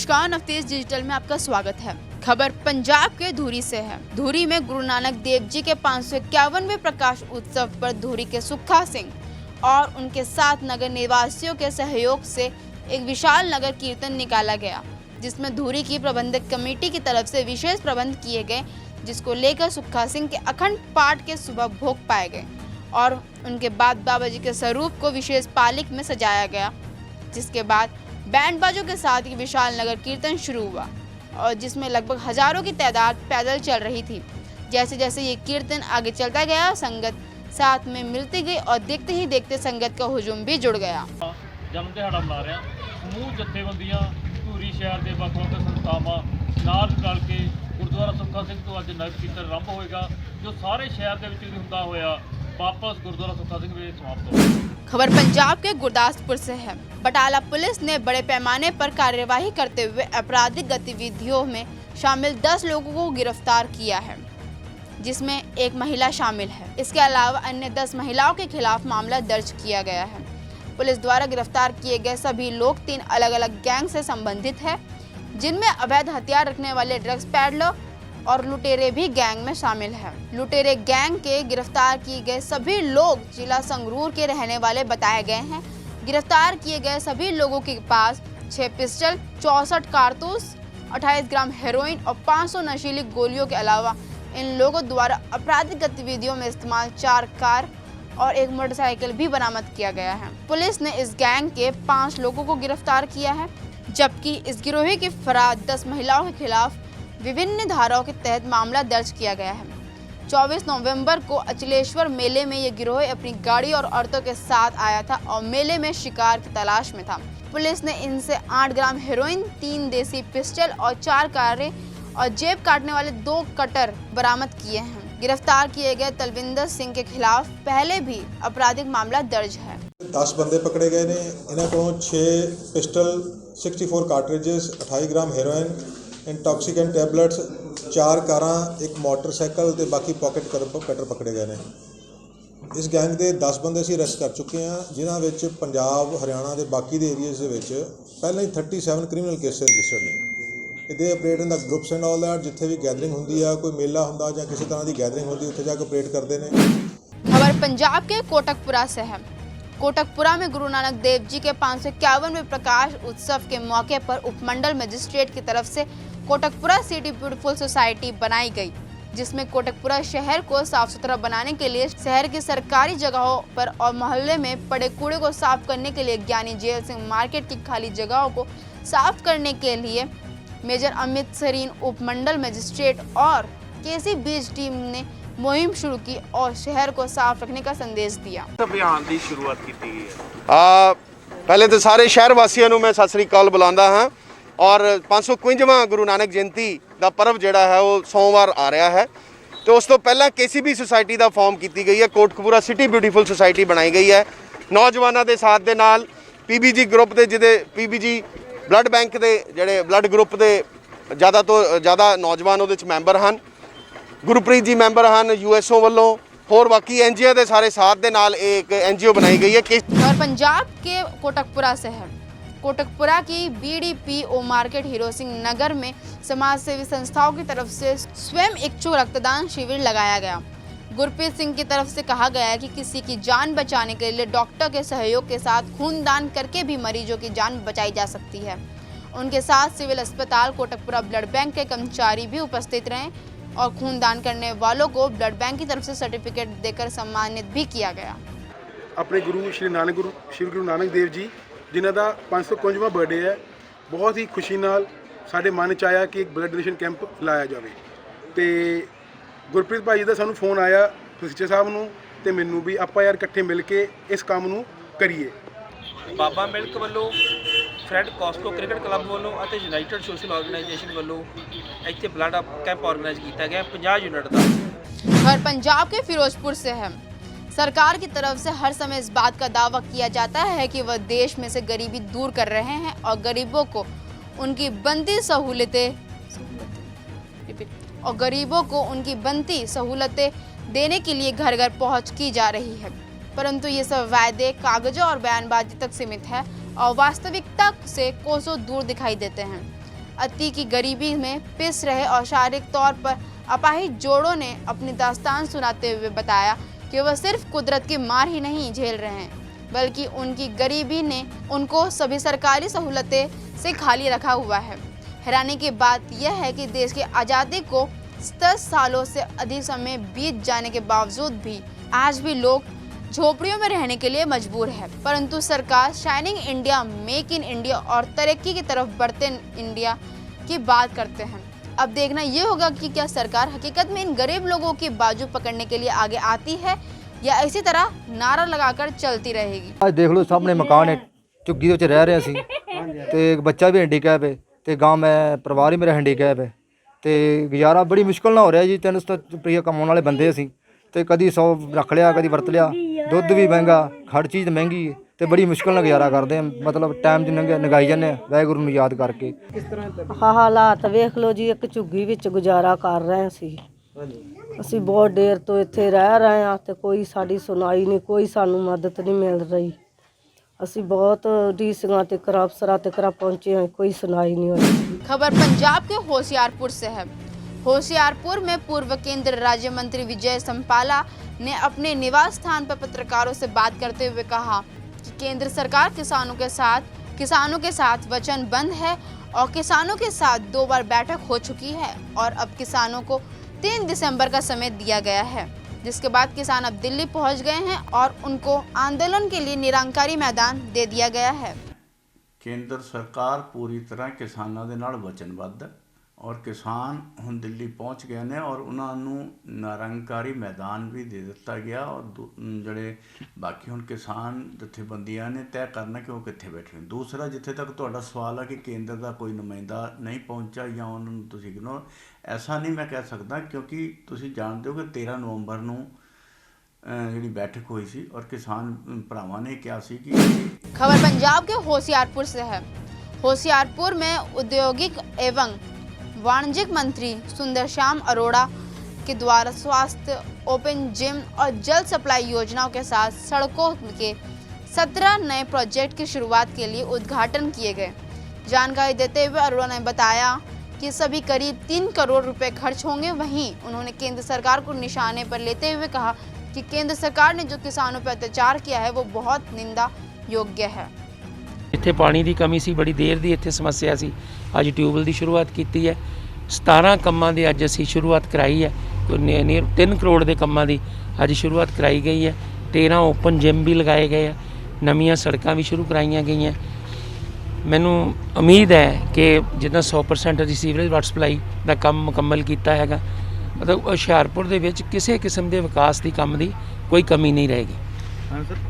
नमस्कार, नवतेज डिजिटल में आपका स्वागत है। खबर पंजाब के धुरी से है। धुरी में गुरु नानक देव जी के 551वें प्रकाश उत्सव पर धुरी के सुक्खा सिंह और उनके साथ नगर निवासियों के सहयोग से एक विशाल नगर कीर्तन निकाला गया, जिसमें धुरी की प्रबंधक कमेटी की तरफ से विशेष प्रबंध किए गए, जिसको लेकर सुक्खा सिंह के अखंड पाठ के सुबह भोग पाए गए और उनके बाद बाबा जी के स्वरूप को विशेष पालिक में सजाया गया, जिसके बाद बैंड बाजों के साथ ये विशाल नगर कीर्तन शुरू हुआ और जिसमें लगभग हजारों की तादाद पैदल चल रही थी। जैसे जैसे ये कीर्तन आगे चलता गया, संगत साथ में मिलती गई और देखते ही देखते संगत का हुजूम भी जुड़ गया। जन्म दिहाड़ा मना रहे हैं। समूह जथेबंदियां धूरी शहर के ਵੱਖ-ਵੱਖ संस्थावां नाल रल के गुरुद्वारा सुक्खा सिंह तो अज नगर कीर्तन आरंभ होएगा, जो सारे शहर के विच हुंदा होया वापस गुरुद्वारा सुक्खा सिंह में समाप्त होगा। खबर पंजाब के गुरदासपुर से है। बटाला पुलिस ने बड़े पैमाने पर कार्यवाही करते हुए आपराधिक गतिविधियों में शामिल 10 लोगों को गिरफ्तार किया है, जिसमें एक महिला शामिल है। इसके अलावा अन्य 10 महिलाओं के खिलाफ मामला दर्ज किया गया है। पुलिस द्वारा गिरफ्तार किए गए सभी लोग 3 अलग-अलग गैंग से संबंधित है, जिनमें अवैध हथियार रखने वाले ड्रग्स पैडलर और लुटेरे भी गैंग में शामिल है। लुटेरे गैंग के गिरफ्तार किए गए सभी लोग जिला संगरूर के रहने वाले बताए गए हैं। गिरफ्तार किए गए सभी लोगों के पास 6 पिस्टल, 64 कारतूस, 28 ग्राम हेरोइन और 500 नशीली गोलियों के अलावा इन लोगों द्वारा आपराधिक गतिविधियों में इस्तेमाल 4 कार और 1 मोटरसाइकिल भी बरामद किया गया है। पुलिस ने इस गैंग के 5 लोगों को गिरफ्तार किया है, जबकि इस गिरोह की फरार 10 महिलाओं के खिलाफ विभिन्न धाराओं के तहत मामला दर्ज किया गया है। 24 नवंबर को अचलेश्वर मेले में ये गिरोह अपनी गाड़ी और औरतों के साथ आया था और मेले में शिकार की तलाश में था। पुलिस ने इनसे 8 ग्राम हेरोइन, 3 देसी पिस्टल और 4 कारें और जेब काटने वाले 2 कटर बरामद किए हैं। गिरफ्तार किए गए तलविंदर सिंह के खिलाफ पहले भी आपराधिक मामला दर्ज है। 10 बंदे पकड़े गए ने। इन्हों को 6 pistol, 64 cartridges, 28 gram heroin, intoxicant tablets, 4 कारां, 1 motorcycle ते बाकी पॉकेट कटर पकड़े गए हैं। इस गैंग के 10 बंदे असीं अरेस्ट कर चुके हैं, जिन्हां विच पंजाब, हरियाणा के बाकी दे एरियाज़ दे पहले ही 37 क्रिमिनल केसेस रजिस्टर्ड ने। They operate in the groups and all that. जिथे भी गैदरिंग होंदी है, कोई मेला होंदा जां किसी तरह की गैदरिंग होंदी, उत्थे जाके ऑपरेट करते हैं। खबर पंजाब के कोटकपुरा से है। कोटकपुरा में गुरु नानक देव जी के 551वें प्रकाश उत्सव के मौके पर उपमंडल मजिस्ट्रेट की तरफ से कोटकपुरा सिटी ब्यूटीफुल सोसाइटी बनाई गई, जिसमें कोटकपुरा शहर को साफ सुथरा बनाने के लिए शहर की सरकारी जगहों पर और मोहल्ले में पड़े कूड़े को साफ करने के लिए ज्ञानी जेल सिंह मार्केट की खाली जगहों को साफ करने के लिए मेजर अमित सरीन उपमंडल मजिस्ट्रेट और केसी बीच टीम ने मुहिम शुरू की और शहर को साफ रखने का संदेश दिया। अभियान की शुरुआत की गई है। पहले तो सारे शहर वासियों को मैं सत श्री अकाल बुलांदा हाँ और 551वां गुरु नानक जयंती का पर्व जोड़ा है वो सोमवार आ रहा है, तो उस तो पहला KCB सोसाइटी का फॉर्म की गई है। कोटकपुरा सिटी ब्यूटीफुल सोसाइटी बनाई गई है नौजवानों के साथ दे नाल। PBG ग्रुप के जिदे PBG ब्लड बैंक के जोड़े ब्लड ग्रुप के ज़्यादा तो ज़्यादा नौजवान वो मैंबर हैं। गुरप्रीत जी मैंबर हैं USO वालों, होर बाकी NGO के सारे साथ दे नाल एक NGO बनाई गई है। और पंजाब के कोटकपुरा से है। कोटकपुरा की BDPO market hero Singh Nagar में समाज सेवी संस्थाओं की तरफ से स्वयं इच्छुक रक्तदान शिविर लगाया गया। गुरप्रीत सिंह की तरफ से कहा गया है कि किसी की जान बचाने के लिए डॉक्टर के सहयोग के साथ खून दान करके भी मरीजों की जान बचाई जा सकती है। उनके साथ सिविल अस्पताल कोटकपुरा ब्लड बैंक के कर्मचारी भी उपस्थित रहे और खून दान करने वालों को ब्लड बैंक की तरफ से सर्टिफिकेट देकर सम्मानित भी किया गया। अपने गुरु श्री गुरु नानक देव जी जिन्हों का 551वां बर्थडे है, बहुत ही खुशी नाल साडे मन च आया कि एक ब्लड डोनेशन कैंप लाया जाए। तो गुरप्रीत भाई का सानू फोन आया फसीचे साहब नूं ते मैनू भी आपां यार इकट्ठे मिल के इस काम नूं करिए। बाबा मिल्क वालों, फ्रैड कॉस्को क्रिकेट क्लब वालों और यूनाइटेड सोशल ऑर्गेनाइजेशन वालों इत्थे ब्लड कैंप ऑर्गेनाइज किया गया 50 यूनिट का। और पंजाब के फिरोजपुर से है। सरकार की तरफ से हर समय इस बात का दावा किया जाता है कि वह देश में से गरीबी दूर कर रहे हैं और गरीबों को उनकी बनती सहूलतें देने के लिए घर घर पहुंच की जा रही है, परंतु ये सब वायदे कागजों और बयानबाजी तक सीमित है और वास्तविकता से कोसों दूर दिखाई देते हैं। अति की गरीबी में पिस रहे और शारीरिक तौर पर अपाहिज जोड़ों ने अपनी दास्तान सुनाते हुए बताया कि वह सिर्फ कुदरत की मार ही नहीं झेल रहे हैं, बल्कि उनकी गरीबी ने उनको सभी सरकारी सहूलतें से खाली रखा हुआ है। हैरानी की बात यह है कि देश की आज़ादी को 10 सालों से अधिक समय बीत जाने के बावजूद भी आज भी लोग झोपड़ियों में रहने के लिए मजबूर है, परंतु सरकार shining India, make in India और तरक्की की तरफ बढ़ते इंडिया की बात करते हैं। अब देखना ये होगा कि क्या सरकार हकीकत में इन गरीब लोगों की बाजू पकड़ने के लिए आगे आती है या इसी तरह नारा लगाकर चलती रहेगी। आज देख लो सामने मकान है, झुग्गी ਦੇ ਵਿੱਚ ਰਹਿ ਰਹੇ ਅਸੀਂ ਤੇ ਇੱਕ ਬੱਚਾ ਵੀ ਹੈਂਡੀਕੈਪ ਹੈ ਤੇ ਗਾਂ ਮੈਂ ਪਰਿਵਾਰ ਹੀ ਮੇਰਾ ਹੈਂਡੀਕੈਪ ਹੈ ਤੇ ਗੁਜ਼ਾਰਾ ਬੜੀ ਮੁਸ਼ਕਲ ਨਾਲ ਹੋ ਰਿਹਾ ਜੀ। 300 ਰੁਪਏ ਕਮਾਉਣ ਵਾਲੇ ਬੰਦੇ ਅਸੀਂ ਤੇ ਕਦੀ 100 ਰੱਖ ਲਿਆ, ਕਦੀ ਵਰਤ ਲਿਆ। ਦੁੱਧ ਵੀ ਮਹਿੰਗਾ, ਹਰ ਚੀਜ਼ ਮਹਿੰਗੀ ਹੈ ਤੇ ਬੜੀ ਮੁਸ਼ਕਲ ਨਾਲ ਗੁਜ਼ਾਰਾ ਕਰਦੇ ਹਾਂ। ਮਤਲਬ ਟਾਈਮ ਜਿੰਨਾ ਨਗਾਈ ਜਾਂਦੇ ਹਾਂ ਵਾਹਿਗੁਰੂ ਨੂੰ ਯਾਦ ਕਰਕੇ। ਹਾਲਾਤ ਵੇਖ ਲਓ ਜੀ, ਇੱਕ ਝੁੱਗੀ ਵਿੱਚ ਗੁਜ਼ਾਰਾ ਕਰ ਰਹੇ ਸੀ। ਅਸੀਂ ਬਹੁਤ ਦੇਰ ਤੋਂ ਇੱਥੇ ਰਹਿ ਰਹੇ ਹਾਂ ਤੇ ਕੋਈ ਸਾਡੀ ਸੁਣਾਈ ਨਹੀਂ, ਕੋਈ ਸਾਨੂੰ ਮਦਦ ਨਹੀਂ ਮਿਲ ਰਹੀ। ਅਸੀਂ ਬਹੁਤ ਡੀਸੀਆਂ ਤੇ ਅਫਸਰਾਂ ਤੱਕ पहुँचे हैं, कोई सुनाई नहीं हो रही। खबर पंजाब के होशियारपुर से है। होशियारपुर में पूर्व केंद्र राज्य मंत्री विजय संपाला ने अपने निवास स्थान पर पत्रकारों से बात करते हुए कहा कि केंद्र सरकार किसानों के साथ वचनबद्ध है और किसानों के साथ 2 बार बैठक हो चुकी है और अब किसानों को 3 दिसंबर का समय दिया गया है, जिसके बाद किसान अब दिल्ली पहुंच गए हैं और उनको आंदोलन के लिए निरंकारी मैदान दे दिया गया है। ਕੇਂਦਰ ਸਰਕਾਰ ਪੂਰੀ ਤਰ੍ਹਾਂ ਕਿਸਾਨਾਂ ਦੇ ਨਾਲ ਵਚਨਬੱਧ ਹੈ ਔਰ ਕਿਸਾਨ ਹੁਣ ਦਿੱਲੀ ਪਹੁੰਚ ਗਏ ਨੇ ਔਰ ਉਹਨਾਂ ਨੂੰ ਨਿਰੰਕਾਰੀ ਮੈਦਾਨ ਵੀ ਦੇ ਦਿੱਤਾ ਗਿਆ ਔਰ ਜਿਹੜੇ ਬਾਕੀ ਹੁਣ ਕਿਸਾਨ ਜਥੇਬੰਦੀਆਂ ਨੇ ਤੈਅ ਕਰਨਾ ਕਿ ਉਹ ਕਿੱਥੇ ਬੈਠੇ ਨੇ। ਦੂਸਰਾ, ਜਿੱਥੇ ਤੱਕ ਤੁਹਾਡਾ ਸਵਾਲ ਹੈ ਕਿ ਕੇਂਦਰ ਦਾ ਕੋਈ ਨੁਮਾਇੰਦਾ ਨਹੀਂ ਪਹੁੰਚਾ ਜਾਂ ਉਹਨਾਂ ਨੂੰ ਤੁਸੀਂ ਇਗਨੋਰ, ਐਸਾ ਨਹੀਂ ਮੈਂ ਕਹਿ ਸਕਦਾ ਕਿਉਂਕਿ ਤੁਸੀਂ ਜਾਣਦੇ ਹੋ ਕਿ 13 ਨਵੰਬਰ ਨੂੰ ਜਿਹੜੀ बैठक हुई सी और किसान भरावां ने क्या सी कि। खबर पंजाब के होशियारपुर से है। होशियारपुर में औद्योगिक एवं वाणिज्यिक मंत्री सुंदर श्याम अरोड़ा के द्वारा स्वास्थ्य, ओपन जिम और जल सप्लाई योजनाओं के साथ सड़कों के 17 नए प्रोजेक्ट की शुरुआत के लिए उद्घाटन किए गए। जानकारी देते हुए अरोड़ा ने बताया कि सभी करीब 3 करोड़ रुपए खर्च होंगे। वहीं उन्होंने केंद्र सरकार को निशाने पर लेते हुए कहा कि केंद्र सरकार ने जो किसानों पर अत्याचार किया है वो बहुत निंदा योग्य है। ਇੱਥੇ ਪਾਣੀ ਦੀ ਕਮੀ ਸੀ, ਬੜੀ ਦੇਰ ਦੀ ਇੱਥੇ ਸਮੱਸਿਆ ਸੀ। ਅੱਜ ਟਿਊਬਵੈੱਲ ਦੀ ਸ਼ੁਰੂਆਤ ਕੀਤੀ ਹੈ। 17 ਕੰਮਾਂ ਦੀ ਅੱਜ ਅਸੀਂ ਸ਼ੁਰੂਆਤ ਕਰਾਈ ਹੈ। ਨੀਅਰ 3 ਕਰੋੜ ਦੇ ਕੰਮਾਂ ਦੀ ਅੱਜ ਸ਼ੁਰੂਆਤ ਕਰਾਈ ਗਈ ਹੈ। 13 ਓਪਨ ਜਿਮ ਵੀ ਲਗਾਏ ਗਏ ਆ, ਨਵੀਆਂ ਸੜਕਾਂ ਵੀ ਸ਼ੁਰੂ ਕਰਾਈਆਂ ਗਈਆਂ। ਮੈਨੂੰ ਉਮੀਦ ਹੈ ਕਿ ਜਿੱਦਾਂ 100% ਅਸੀਂ ਸੀਵਰੇਜ ਵਾਟਰ ਸਪਲਾਈ ਦਾ ਕੰਮ ਮੁਕੰਮਲ ਕੀਤਾ ਹੈਗਾ, ਮਤਲਬ ਹੁਸ਼ਿਆਰਪੁਰ ਦੇ ਵਿੱਚ ਕਿਸੇ ਕਿਸਮ ਦੇ ਵਿਕਾਸ ਦੀ ਕੰਮ ਦੀ ਕੋਈ ਕਮੀ ਨਹੀਂ ਰਹੇਗੀ। ਹਾਂ ਸਰ।